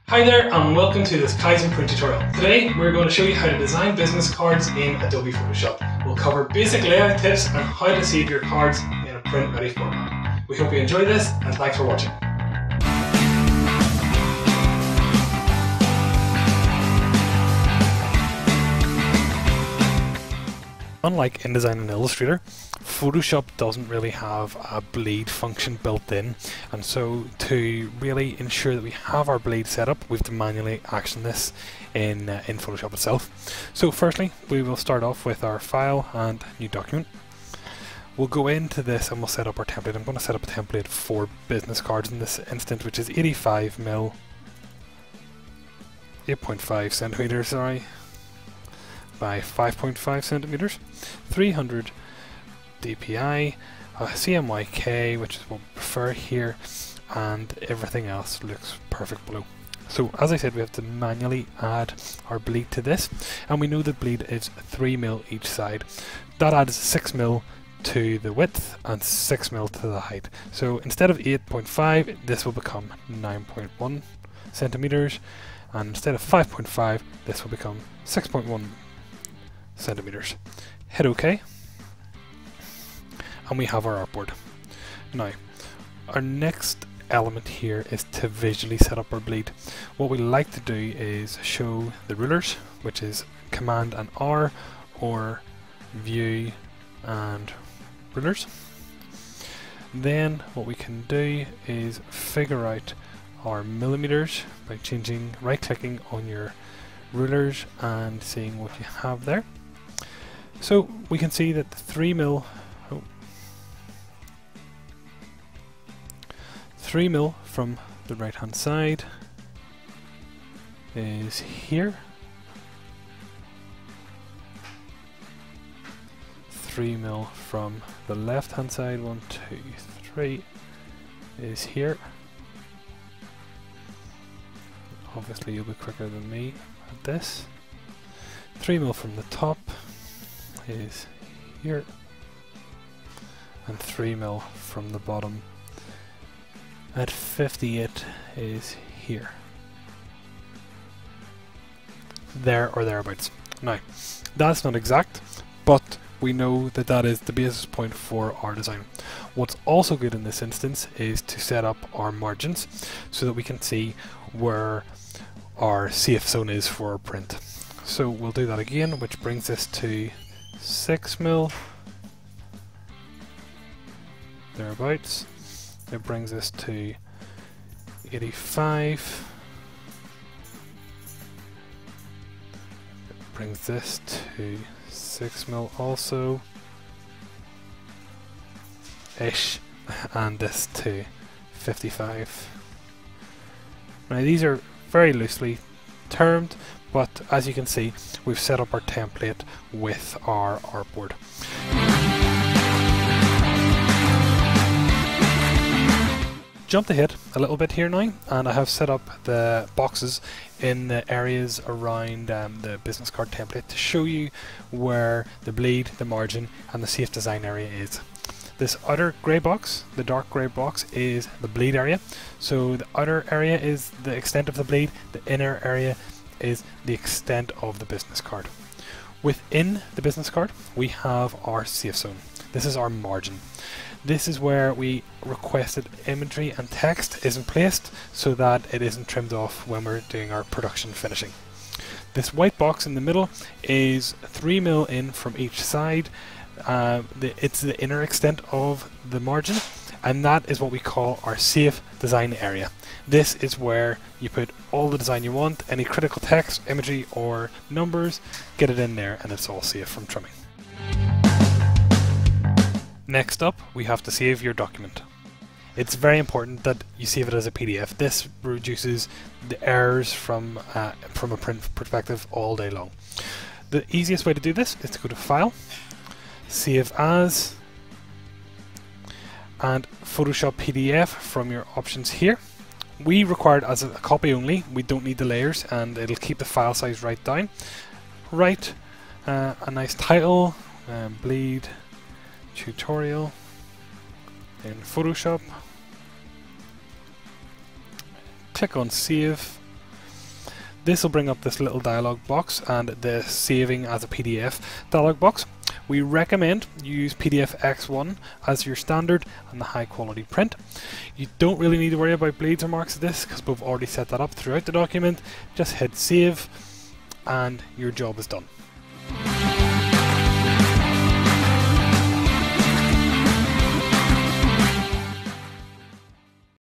Hi there and welcome to this Kaizen print tutorial. Today we're going to show you how to design business cards in Adobe Photoshop. We'll cover basic layout tips and how to save your cards in a print ready format. We hope you enjoy this and thanks for watching. Unlike InDesign and Illustrator, Photoshop doesn't really have a bleed function built in, and so to really ensure that we have our bleed set up, we have to manually action this in Photoshop itself. So firstly, we will start off with our file and new document. We'll go into this and we'll set up our template. I'm going to set up a template for business cards in this instance, which is 85mm, 8.5 centimeters, sorry, by 5.5 centimeters, 300 dpi, CMYK, which is what we prefer here, and everything else looks perfect below. So as I said, we have to manually add our bleed to this, and we know that bleed is 3mm each side. That adds 6mm to the width and 6mm to the height. So instead of 8.5, this will become 9.1 centimeters, and instead of 5.5, this will become 6.1 centimeters. Hit OK, and we have our artboard. Now, our next element here is to visually set up our bleed. What we like to do is show the rulers, which is Command and R, or View and Rulers. Then what we can do is figure out our millimeters by right-clicking on your rulers and seeing what you have there. So we can see that the 3mm from the right hand side is here, 3mm from the left hand side, 1, 2, 3 is here. Obviously you'll be quicker than me at this. 3mm from the top is here, and 3mm from the bottom at 58 is here. There or thereabouts. Now, that's not exact, but we know that that is the basis point for our design. What's also good in this instance is to set up our margins so that we can see where our safe zone is for our print. So we'll do that again, which brings us to 6mm, thereabouts. It brings us to 85. It brings this to 6mm also, ish, and this to 55. Now these are very loosely termed, but as you can see, we've set up our template with our artboard. Jumped ahead a little bit here now, and I have set up the boxes in the areas around the business card template to show you where the bleed, the margin, and the safe design area is. This outer grey box, the dark grey box, is the bleed area. So the outer area is the extent of the bleed, the inner area is the extent of the business card. Within the business card, we have our safe zone. This is our margin. This is where we requested imagery and text isn't placed so that it isn't trimmed off when we're doing our production finishing. This white box in the middle is 3mm in from each side. It's the inner extent of the margin, and that is what we call our safe design area. This is where you put all the design you want, any critical text, imagery or numbers, get it in there and it's all safe from trimming. Next up, we have to save your document. It's very important that you save it as a PDF. This reduces the errors from a print perspective all day long. The easiest way to do this is to go to File, Save As, and Photoshop PDF from your options here. We require it as a copy only, we don't need the layers, and it'll keep the file size right down. Write a nice title, bleed tutorial in Photoshop. Click on Save, This will bring up this little dialog box and the saving as a PDF dialog box. We recommend you use PDF X1 as your standard and the high quality print. You don't really need to worry about bleeds or marks of this because we've already set that up throughout the document. Just hit save and your job is done.